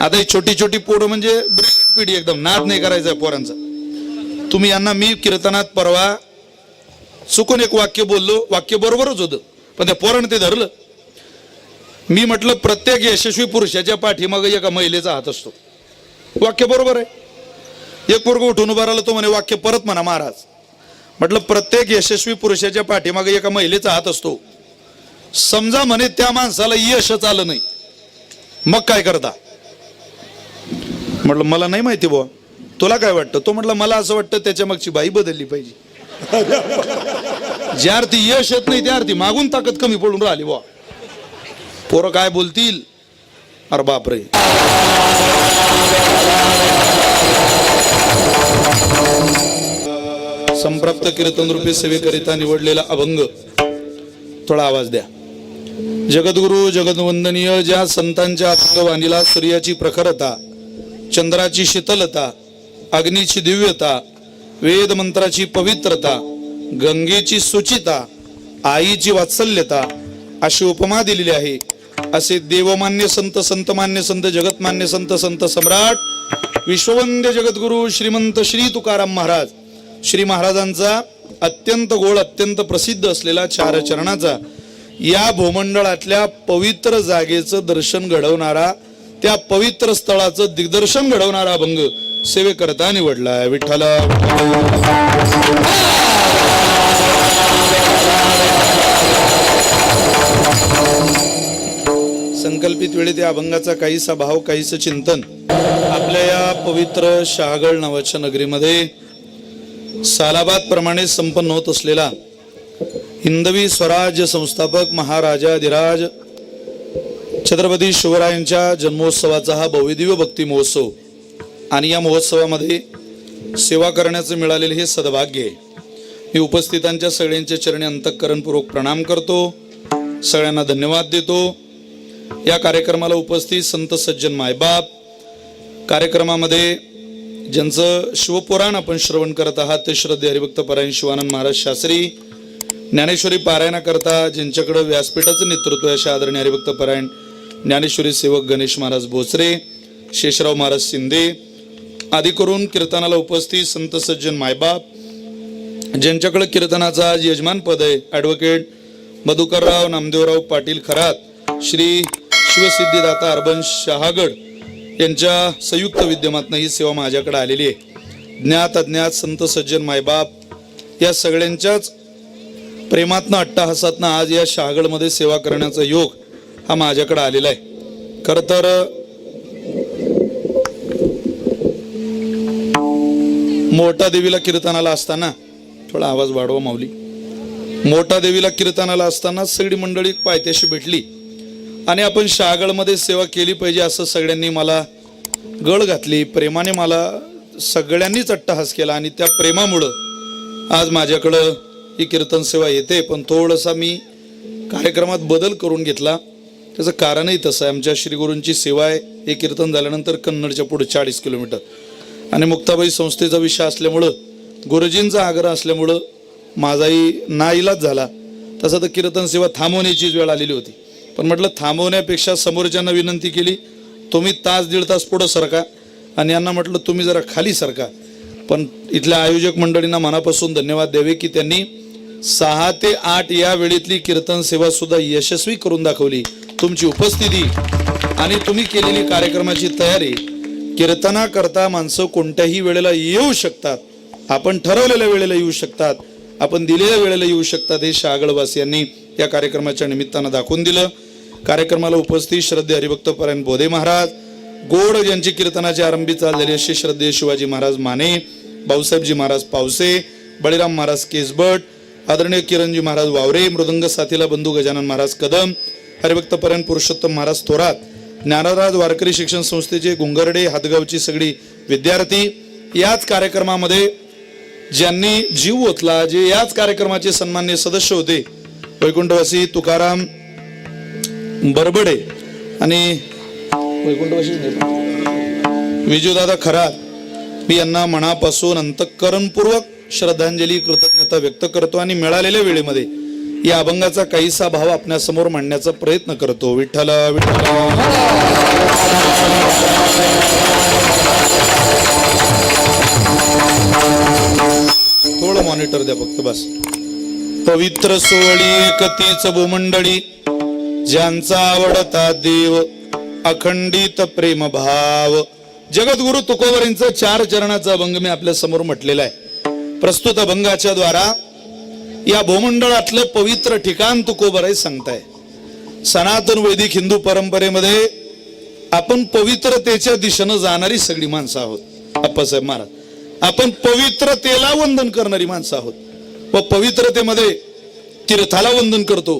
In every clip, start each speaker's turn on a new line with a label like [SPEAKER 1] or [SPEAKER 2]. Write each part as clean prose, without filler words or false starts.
[SPEAKER 1] आता ही छोटी छोटी पोरं म्हणजे पिढी एकदम नाद नाही करायचा पोरांचा. तुम्ही यांना मी कीर्तनात परवा चुकून एक वाक्य बोललो, वाक्य बरोबरच होतं पण त्या पोरानं ते धरलं. मी म्हटलं प्रत्येक यशस्वी पुरुषाच्या पाठीमागे एका महिलेचा हात असतो. वाक्य बरोबर आहे. एक पोरग उठून उभा राहिला, तो म्हणे वाक्य परत म्हणा महाराज. म्हटलं प्रत्येक यशस्वी पुरुषाच्या पाठीमागे एका महिलेचा हात असतो. समजा म्हणे त्या माणसाला यशच आलं नाही, मग काय करता? म्हटलं मला नाही माहिती बुवा, तुला काय वाटतं? तो म्हटलं मला असं वाटतं त्याच्या मागची बाई बदलली पाहिजे. ज्या अर्थी यश येत नाही त्या अर्थी मागून ताकद कमी पडून राहिली बुवा. पोरं काय बोलतील? अरे बापरे. संप्राप्त कीर्तन रूपी सेवेकरिता निवडलेला अभंग थोडा आवाज द्या. जगद्गुरु जगद्वंदनीय ज्या संतांच्या अभंगवाणीला सूर्याची प्रखरता, चंद्राची शीतलता, अग्नीची दिव्यता, वेद मंत्राची पवित्रता, गंगेची सुचिता, आईची वात्सल्यता अशी उपमा दिलेली आहे. असे देवमान्य संत, संतमान्य संत, जगतमान्य संत, संत सम्राट विश्ववंद्य जगद्गुरु श्रीमंत श्री तुकाराम महाराज, श्री महाराजांचा अत्यंत गोड, अत्यंत प्रसिद्ध असलेला चार चरणाचा, या भूमंडळातल्या पवित्र जागेचं दर्शन घडवणारा, त्या पवित्र स्थळाचं दिग्दर्शन घडवणारा अभंग सेवेकरता निवडलाय. विठ्ठला संकल्पित वेळी त्या अभंगाचा काहीसा भाव, काहीसं चिंतन आपल्या या पवित्र शहागड नावाच्या नगरीमध्ये सालाबाद प्रमाणे संपन्न होत असलेला हिंदवी स्वराज्य संस्थापक महाराजाधिराज छत्रपती शिवरायांच्या जन्मोत्सवाचा हा भव्यदिव्य भक्ती महोत्सव आणि या महोत्सवामध्ये सेवा करण्याचं मिळालेले हे सद्भाग्य आहे. मी उपस्थितांच्या सगळ्यांच्या चरणी अंतःकरणपूर्वक प्रणाम करतो, सगळ्यांना धन्यवाद देतो. या कार्यक्रमाला उपस्थित संत सज्जन मायबाप, कार्यक्रमामध्ये ज्यांचं शिवपुराण आपण श्रवण करत आहात ते श्रद्धेय हरिभक्त परायण शिवानंद महाराज शास्त्री, ज्ञानेश्वरी पारायणाकरता ज्यांच्याकडे व्यासपीठाचं नेतृत्व आहे अशा आदरणीय हरिभक्त परायण ज्ञानेश्वरी सेवक गणेश महाराज भोसरे, शेषराव महाराज शिंदे, आदी करून कीर्तनाला उपस्थित संत सज्जन मायबाप, ज्यांच्याकडे कीर्तनाचा आज यजमान पद आहे ॲडव्होकेट मधुकरराव नामदेवराव पाटील खरात, श्री शिवसिद्धिदाता अर्बन शहागड यांच्या संयुक्त विद्यमातनं ही सेवा माझ्याकडे आलेली आहे. ज्ञात अज्ञात संत सज्जन मायबाप या सगळ्यांच्याच प्रेमातनं, अट्टहासातनं आज या शहागडमध्ये सेवा करण्याचा योग हा माझ्याकडे आलेला आहे. खरं तर मोठा देवीला कीर्तनाला असताना, थोडा आवाज वाढवा माऊली, मोठा देवीला कीर्तनाला असताना सगळी मंडळी पायथ्याशी भेटली आणि आपण शहागडमध्ये सेवा केली पाहिजे असं सगळ्यांनी मला गळ घातली. प्रेमाने मला सगळ्यांनीच अट्टहास केला आणि त्या प्रेमामुळं आज माझ्याकडं ही कीर्तन सेवा येते. पण थोडासा मी कार्यक्रमात बदल करून घेतला. त्याचं कारणही तसं आहे. आमच्या श्रीगुरूंची सेवा आहे. हे कीर्तन झाल्यानंतर कन्नडच्या पुढे 40 किलोमीटर आणि मुक्ताबाई संस्थेचा विषय असल्यामुळं, गुरुजींचा आग्रह असल्यामुळं माझाही नाईलाज झाला. तसं तर कीर्तन सेवा थांबवण्याचीच वेळ आलेली होती. पण म्हटलं थांबवण्यापेक्षा समोरच्यांना विनंती केली, तुम्ही तास दीड तास पुढं सरका, आणि यांना म्हटलं तुम्ही जरा खाली सरका. पण इथल्या आयोजक मंडळींना मनापासून धन्यवाद द्यावे की त्यांनी 6 ते 8 या वेळेतली कीर्तन सेवा सुद्धा यशस्वी करून दाखवली. तुमची उपस्थिती आणि तुम्ही केलेली कार्यक्रमाची तयारी, कीर्तनाकरता माणसं कोणत्याही वेळेला येऊ शकतात, आपण ठरवलेल्या वेळेला येऊ शकतात, आपण दिलेल्या वेळेला येऊ शकतात, हे शहागडवासियांनी या कार्यक्रमाच्या निमित्तानं दाखवून दिलं. कार्यक्रमाला उपस्थित श्रद्धेय हरिभक्त परायण बोधे महाराज, गोड ज्यांची कीर्तनाची आरंभी चाल झाली असे श्रद्धेय शिवाजी महाराज माने, भाऊसाहेबजी महाराज पावसे, बळीराम महाराज केसबट, आदरणीय किरणजी महाराज वावरे, मृदंग साथीला बंधू गजानन महाराज कदम, हरिभक्त परायण पुरुषोत्तम महाराज थोरात, ज्ञानराज वारकरी शिक्षण संस्थेचे गुंगरडे हातगावची सगळी विद्यार्थी, याच कार्यक्रमामध्ये ज्यांनी जीव ओतला, जे याच कार्यक्रमाचे सन्माननीय सदस्य होते, वैकुंठवासी तुकाराम बरबडे आणि वैकुंठवासी विजूदादा खरात, मी यांना मनापासून अंतःकरणपूर्वक श्रद्धांजली, कृतज्ञता व्यक्त करतो आणि मिळालेल्या वेळेमध्ये या अभंगाचा काहीसा भाव आपल्या समोर मांडण्याचा प्रयत्न करतो. विठ्ठल विठ्ठल उत्तर द्या फक्त बस. पवित्र सोहळी एकतीच भूमंडळी, ज्यांचा आवडता देव अखंडित प्रेम भाव. जगद्गुरु तुकोबरांचं 4 चरणाचा अभंग मी आपल्या समोर म्हटलेला आहे. प्रस्तुत अभंगाच्या द्वारा या भूमंडळातलं पवित्र ठिकाण तुकोबराय सांगताय. सनातन वैदिक हिंदू परंपरेमध्ये आपण पवित्रतेच्या दिशेनं जाणारी सगळी माणसं आहोत. अप्पासाहेब महाराज, आपण पवित्रतेला वंदन करणारी माणसं आहोत व पवित्रतेमध्ये तीर्थाला वंदन करतो,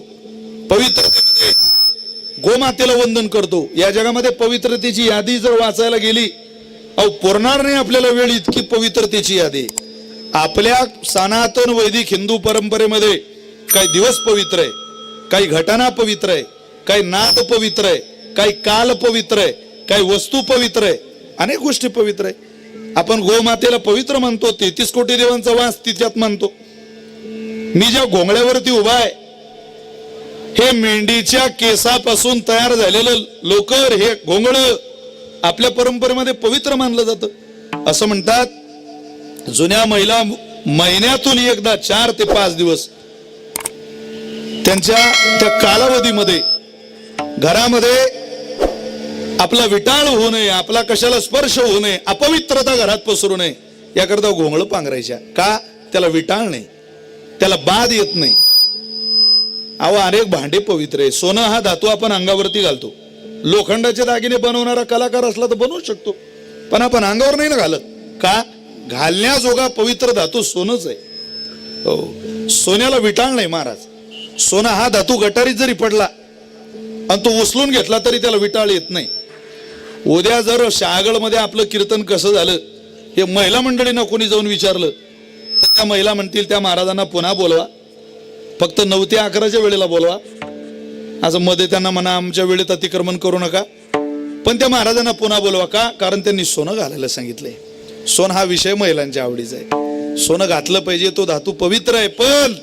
[SPEAKER 1] पवित्रतेमध्ये गोमातेला वंदन करतो. या जगामध्ये पवित्रतेची यादी जर वाचायला गेली पुरणार नाही आपल्याला वेळ, इतकी पवित्रतेची यादी. आपल्या सनातन वैदिक हिंदू परंपरेमध्ये काही दिवस पवित्र आहे, काही घटना पवित्र आहे, काही नाद पवित्र आहे, काही काल पवित्र आहे, काही वस्तू पवित्र आहे, अनेक गोष्टी पवित्र आहे. आपण गोमातेला पवित्र मानतो, 33 कोटी देवांचा वास तिच्यात मानतो. मी ज्या घोंगड्यावरती उभा आहे हे मेंढीच्या केसापासून तयार झालेलं लोकर, हे घोंगड आपल्या परंपरेमध्ये पवित्र मानलं जातं. असं म्हणतात जुन्या महिला महिन्यातून एकदा 4 ते 5 दिवस त्यांच्या त्या कालावधीमध्ये घरामध्ये आपला विटाळ होऊ नये, आपला कशाला स्पर्श होऊ नये, अपवित्रता घरात पसरू नये याकरता घोंगळ पांघरायच्या. का? त्याला विटाळ नाही, त्याला बाद येत नाही. अहो अनेक भांडे पवित्र आहे. सोनं हा धातू आपण अंगावरती घालतो. लोखंडाचे दागिने बनवणारा कलाकार असला तर बनवू शकतो, पण आपण अंगावर नाही ना घालत. का? घालण्याजोगा पवित्र धातू सोनच आहे. हो, सोन्याला विटाळ नाही महाराज. सोना हा धातू गटारीत जरी पडला आणि तो उचलून घेतला तरी त्याला विटाळ येत नाही. उद्या जर शहागडमध्ये आपलं कीर्तन कसं झालं हे महिला मंडळींना कोणी जाऊन विचारलं तर त्या महिला म्हणतील त्या महाराजांना पुन्हा बोलवा, फक्त 9 ते 11च्या वेळेला बोलवा. असं मध्ये त्यांना म्हणा आमच्या वेळेत अतिक्रमण करू नका, पण त्या महाराजांना पुन्हा बोलवा. का? कारण त्यांनी सोनं घालायला सांगितलंय. सोनं हा विषय महिलांच्या आवडीचा आहे. सोनं घातलं पाहिजे, तो धातू पवित्र आहे. पण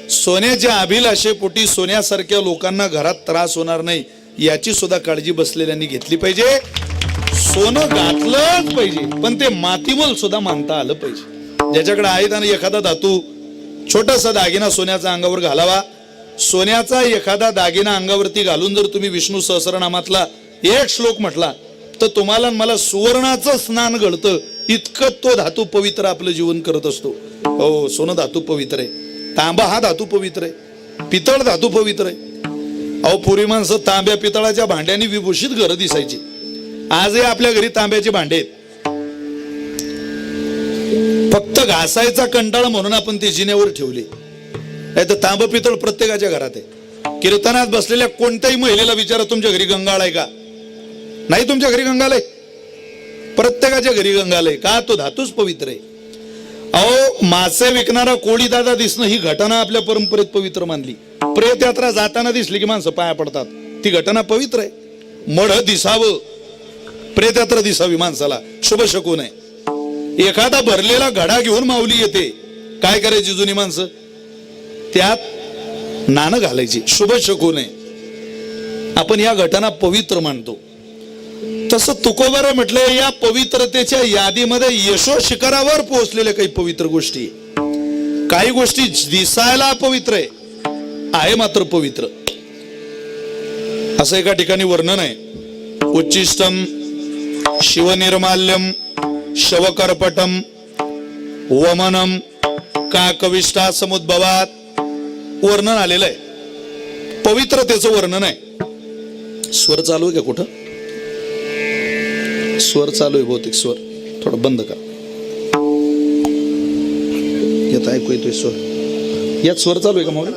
[SPEAKER 1] सोन्याच्या अभिलाषेपोटी सोन्यासारख्या लोकांना घरात त्रास होणार नाही याची सुद्धा काळजी बसलेल्यांनी घेतली पाहिजे. सोनं घातलंच पाहिजे, पण ते मातीमोल सुद्धा मानता आलं पाहिजे. ज्याच्याकडे आहे त्याने एखादा धातू छोटासा दागिना सोन्याचा अंगावर घालावा. सोन्याचा एखादा दागिना अंगावरती घालून जर तुम्ही विष्णू सहस्रनामातला 1 श्लोक म्हटला तर तुम्हाला मला सुवर्णाचं स्नान घडतं. इतकं तो धातू पवित्र आपलं जीवन करत असतो. हो, सोनं धातू पवित्र आहे. तांबा हा धातू पवित्र आहे. पितळ धातू पवित्र आहे. अहो पूर्वी माणसं तांब्या पितळाच्या भांड्यांनी विभूषित घरं दिसायची. आजही आपल्या घरी तांब्याचे भांडे आहेत. फक्त घासायचा कंटाळा म्हणून आपण ते जिन्यावर ठेवले. नाही तर तांब पितळ प्रत्येकाच्या घरात आहे. कीर्तनात बसलेल्या कोणत्याही महिलेला विचारा तुमच्या घरी गंगाळ आहे का? नाही तुमच्या घरी गंगाळ आहे? प्रत्येकाच्या घरी गंगाळ आहे. का? तो धातूच पवित्र आहे. अहो मासे विकणारा कोळी दादा दिसणं ही घटना आपल्या परंपरेत पवित्र मानली. प्रेत यात्रा जाताना दिसली की माणसं पाया पडतात, ती घटना पवित्र आहे. मढ दिसावं, प्रेत यात्रा दिसावी माणसाला, शुभ शकू नये. एखादा भरलेला घडा घेऊन माऊली येते, काय करायची जुनी माणसं? त्यात नाणं घालायची, शुभ शकू नये. आपण या घटना पवित्र मानतो. तसं तुकोबारा म्हटलंय या पवित्रतेच्या यादीमध्ये यशो शिखरावर पोहोचलेल्या काही पवित्र गोष्टी. काही गोष्टी दिसायला अपवित्र आहे मात्र पवित्र. असं एका ठिकाणी वर्णन आहे. उच्चिष्टम शिवनिर्माल्यम शवकर्पटम वमनम काकविष्टा समुद्भवात वर्णन आलेलं आहे. पवित्रतेचं वर्णन आहे. स्वर चालू आहे का? कुठं स्वर चालू आहे? बहुतेक स्वर थोडं बंद कर. येत ऐकू येतोय स्वर? यात स्वर चालू आहे का माऊली?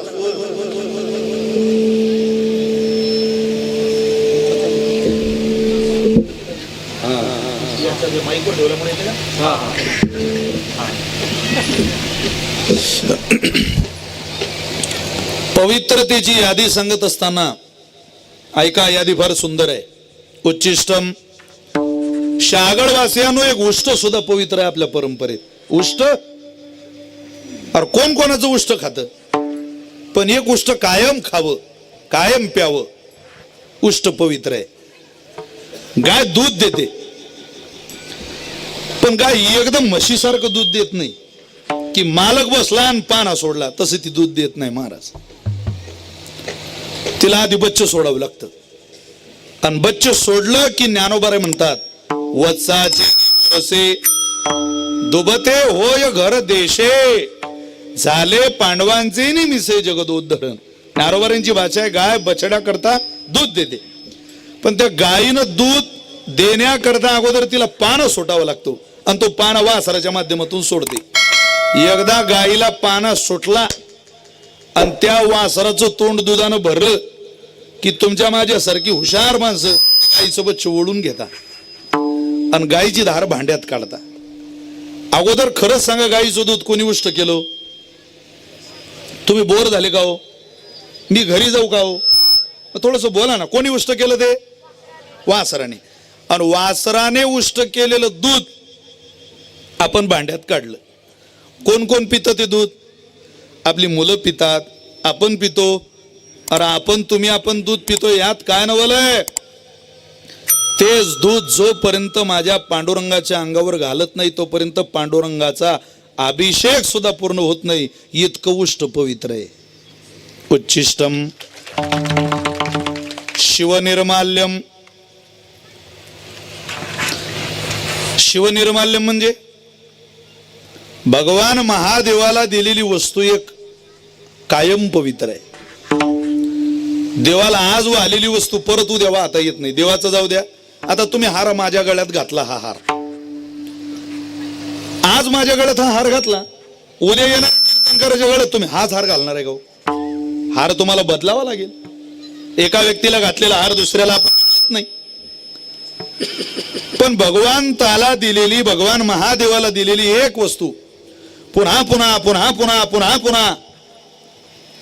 [SPEAKER 1] पवित्रतेची यादी सांगत असताना ऐका, यादी फार सुंदर आहे. उच्चिष्टम, शहागडवासियांनो एक उष्ट सुद्धा पवित्र आहे आपल्या परंपरेत. उष्ट, अरे कोण कोणाचं उष्ट खातं, पण एक उष्ट कायम खावं, कायम प्यावं. उष्ट पवित्र आहे. गाय दूध देते, पण गाय एकदम म्हशीसारखं दूध देत नाही. की मालक बसला आणि पाना सोडला, तसे ती दूध देत नाही महाराज. तिला आधी बच्च सोडावं लागतं. आणि बच्च सोडलं की ज्ञानोबारे म्हणतात, वत्साचे असे दुबते होय घर देशे, झाले पांडवांचे निमिसे जगदोद्धरण. ज्ञानोबारांची भाषा आहे, गाय बछड्या करता दूध देते, पण त्या गायीनं दूध देण्याकरता अगोदर तिला पानं सोटावं लागतो, आणि तो पाना वासराच्या माध्यमातून सोडते. एकदा गायीला पाना सुटला आणि त्या वासराचं तोंड दुधानं भरलं की तुमच्या माझ्यासारखी हुशार माणसं गायीसोबत चिवडून घेता आणि गायीची धार भांड्यात काढता. अगोदर खरंच सांगा, गायीचं दूध कोणी उष्ट केलं? तुम्ही बोर झाले का हो? मी घरी जाऊ का हो? थोडस बोला ना, कोणी उष्ट केलं ते? वासराने. आणि वासराने उष्ट केलेलं दूध आपण भांड्यात काढलं. कोण कोण पितं ते दूध? आपली मुलं पितात, आपण पितो. अरे आपण दूध पितो, यात काय नवलंय? तेच दूध जोपर्यंत माझ्या पांडुरंगाच्या अंगावर घालत नाही तोपर्यंत पांडुरंगाचा अभिषेक सुद्धा पूर्ण होत नाही. इतकं उष्ट पवित्र आहे. उच्छिष्टम शिवनिर्माल्यम. शिवनिर्माल्यम म्हणजे भगवान महादेवाला दिलेली वस्तू एक कायम पवित्र आहे. देवाला आज आलेली वस्तू परत उद्या वाहता येत नाही. देवाचं जाऊ द्या, आता तुम्ही हार माझ्या गळ्यात घातला, हा हार आज माझ्या गळ्यात हा हार घातला, उद्या येणार शंकराच्या गळ्यात तुम्ही हाच हार घालणार आहे का? हार तुम्हाला बदलावा लागेल. एका व्यक्तीला घातलेला हार दुसऱ्याला आपण घालत नाही. पण भगवंताला दिलेली, भगवान महादेवाला दिलेली एक वस्तू पुन्हा पुन्हा पुन्हा पुन्हा पुन्हा पुन्हा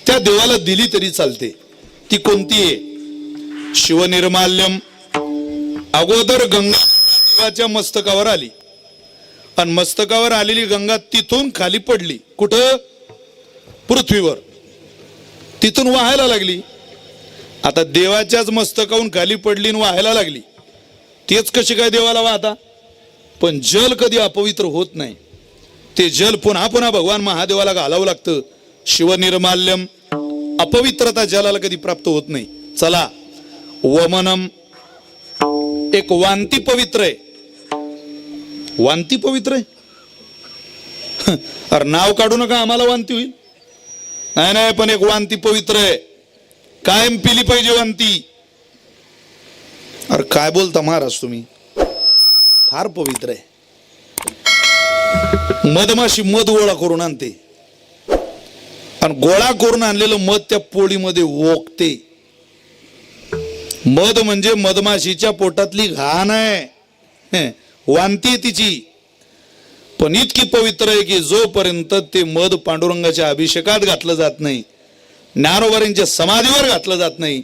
[SPEAKER 1] त्या देवाला दिली तरी चालते. ती कोणती आहे? शिवनिर्माल्यम. अगोदर गंगा देवाच्या मस्तकावर आली आणि मस्तकावर आलेली गंगा तिथून खाली पडली. कुठं? पृथ्वीवर. तिथून वाहायला लागली. आता देवाच्याच मस्तकाहून खाली पडली आणि वाहायला लागली. तेच कशी काय देवाला वाहता? पण जल कधी अपवित्र होत नाही. ते जल पुन्हा पुन्हा भगवान महादेवाला घालावं लागतं. शिवनिर्माल्यम. अपवित्रता जलाला कधी प्राप्त होत नाही. चला, वमनम. एक वांती पवित्र आहे. वांती पवित्र आहे? अरे नाव काढू नका, आम्हाला वांती होईल. नाही नाही, पण एक वांती पवित्र आहे. कायम पिली पाहिजे वांती. अरे काय बोलता महाराज तुम्ही? फार पवित्र आहे. मधमाशी मध गोळा करून आणते आणि गोळा करून आणलेलं मध त्या पोळीमध्ये ओकते. मध म्हणजे मधमाशीच्या पोटातली घाण आहे, वांती तिची. पण इतकी पवित्र आहे की जोपर्यंत ते मध पांडुरंगाच्या अभिषेकात घातलं जात नाही, ज्ञानोबारांच्या समाधीवर घातलं जात नाही,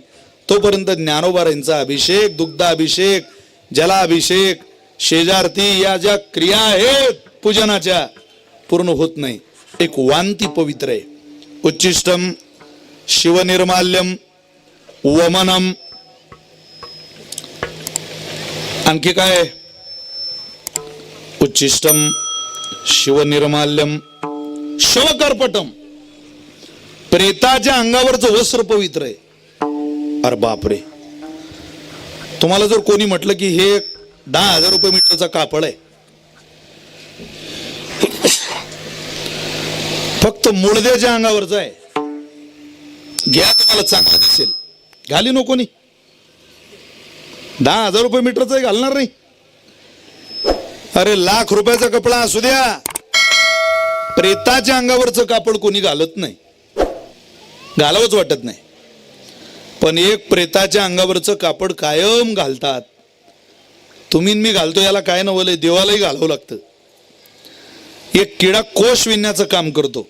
[SPEAKER 1] तोपर्यंत ज्ञानोबारांचा अभिषेक, दुग्धाभिषेक, जलाभिषेक, शेजारती या ज्या क्रिया आहेत पूजनाच्या, पूर्ण होत नाही. एक वांती पवित्र आहे. उच्छिष्टम शिवनिर्माल्यम वमनम. आणखी काय? उच्छिष्टम शिवनिर्माल्यम शवकर्पटम. प्रेताच्या अंगावरचं वस्त्र पवित्र आहे. अरे बापरे, तुम्हाला जर कोणी म्हटलं की हे 10,000 रुपये मीटरचा कापड आहे, फक्त मुळद्याच्या अंगावरचा आहे, घ्या, तुम्हाला चांगला दिसेल, घाली नको कोणी. 10,000 रुपये मीटरचा आहे, घालणार नाही. अरे लाख रुपयाचा कपडा असू द्या, प्रेताच्या अंगावरचं कापड कोणी घालत नाही, घालावंच वाटत नाही. पण एक प्रेताच्या अंगावरचं कापड कायम घालतात. तुम्ही मी घालतो याला काय नवलंय? देवालाही घालावं लागतं. एक किडा कोश विणण्याचं काम करतो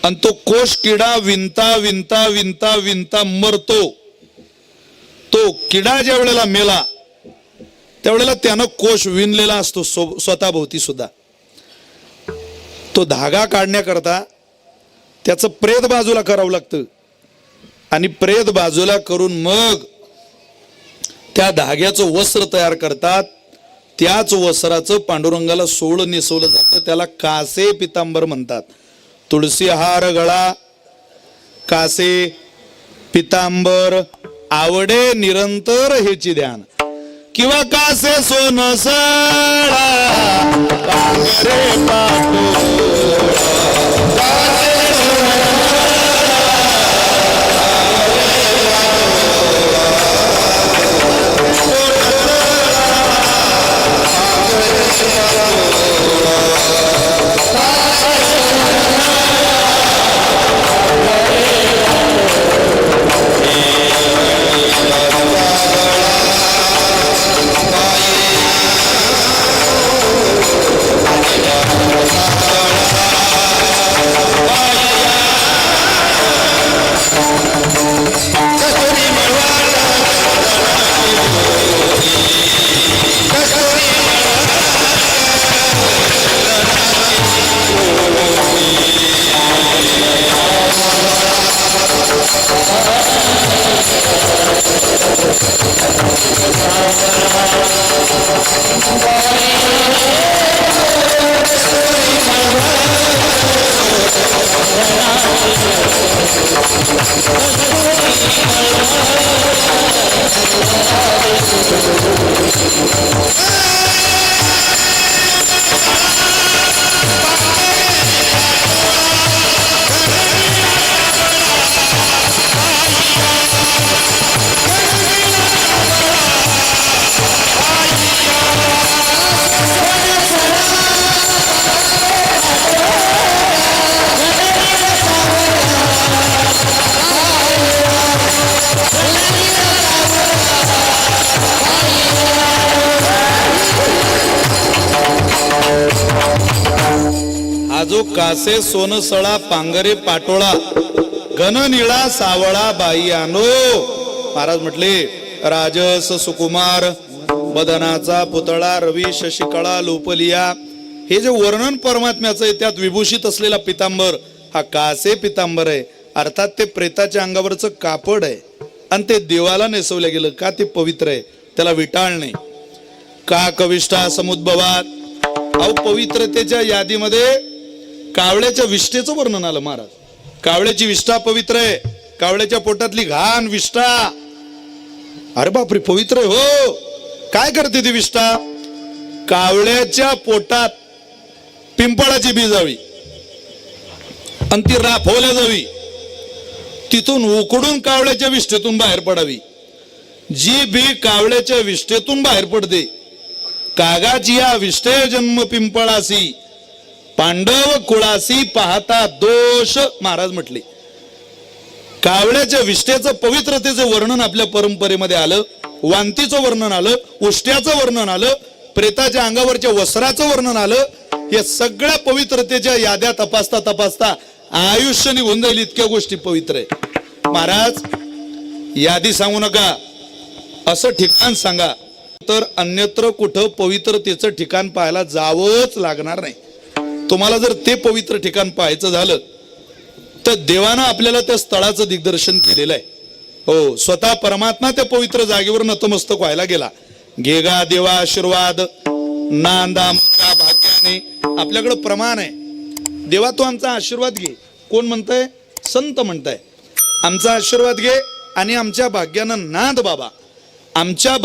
[SPEAKER 1] आणि तो कोश किडा विणता विणता विणता विणता मरतो. तो किडा ज्या वेळेला मेला त्यावेळेला त्यानं कोश विणलेला असतो स्वतःभोवती सुद्धा. तो धागा काढण्याकरता त्याचं प्रेत बाजूला करावं लागतं आणि प्रेत बाजूला करून मग त्या धाग्याचं वस्त्र तयार करतात. त्याच वस्त्राचं पांडुरंगाला सोळ नेसवलं जातं, त्याला कासे पितांबर म्हणतात. तुळसी हार गळा, कासे पितांबर आवडे निरंतर हेची ध्यान, किंवा कासे सोन सळा पांढरे पाटोळा. जो कासे सोन सळा पांगरे पाटोळा घन निळा सावळा बाई आनो. महाराज म्हटले राजस सुकुमार बदनाचा पुतळा रवी शशिकळा लोपलिया, हे जे वर्णन परमात्म्याचं आहे त्यात विभूषित असलेला पितांबर हा कासे पितांबर आहे. अर्थात ते प्रेताच्या अंगावरचं कापड आहे आणि ते देवाला नेसवलं गेलं का ते पवित्र आहे, त्याला विटाळ नाही. का कविष्ठा समुद्भवात, अहो पवित्रतेच्या यादीमध्ये कावळ्याच्या विष्ठेचं वर्णन आलं. महाराज कावळ्याची विष्ठा पवित्र आहे, कावळ्याच्या पोटातली घाण विष्ठा, अरे बापरे पवित्र आहे. हो, काय करते ती विष्ठा? कावळ्याच्या पोटात पिंपळाची बी जावी आणि ती राफवल्या जावी, तिथून उकडून कावळ्याच्या विष्ठेतून बाहेर पडावी. जी बी कावळ्याच्या विष्ठेतून बाहेर पडते, कागाची या विष्ठे जन्म पिंपळासी पांडव कुळासी पाहता दोष. महाराज म्हटले कावळ्याच्या विष्ठेचं पवित्रतेचं वर्णन आपल्या परंपरेमध्ये आलं, वांतीचं वर्णन आलं, उष्ट्याचं वर्णन आलं, प्रेताच्या अंगावरच्या वस्त्राचं वर्णन आलं. या सगळ्या पवित्रतेच्या याद्या तपासता तपासता आयुष्य निघून जाईल, इतक्या गोष्टी पवित्र आहे. महाराज यादी सांगू नका, असं ठिकाण सांगा तर अन्यत्र कुठं पवित्रतेचं ठिकाण पाहायला जावंच लागणार नाही. तुम्हाला जर ते पवित्र ठिकाण पाहायचं झालं तर देवानं आपल्याला त्या स्थळाचं दिग्दर्शन केलेलं आहे. हो, स्वतः परमात्मा त्या पवित्र जागेवर नतमस्तक व्हायला गेला. घेगा देवा आशीर्वाद नांदा भाग्याने, आपल्याकडं प्रमाण आहे. देवा तो आमचा आशीर्वाद घे. कोण म्हणताय? संत म्हणताय. आमचा आशीर्वाद घे आणि आमच्या भाग्यानं नांद बाबा. आमच्या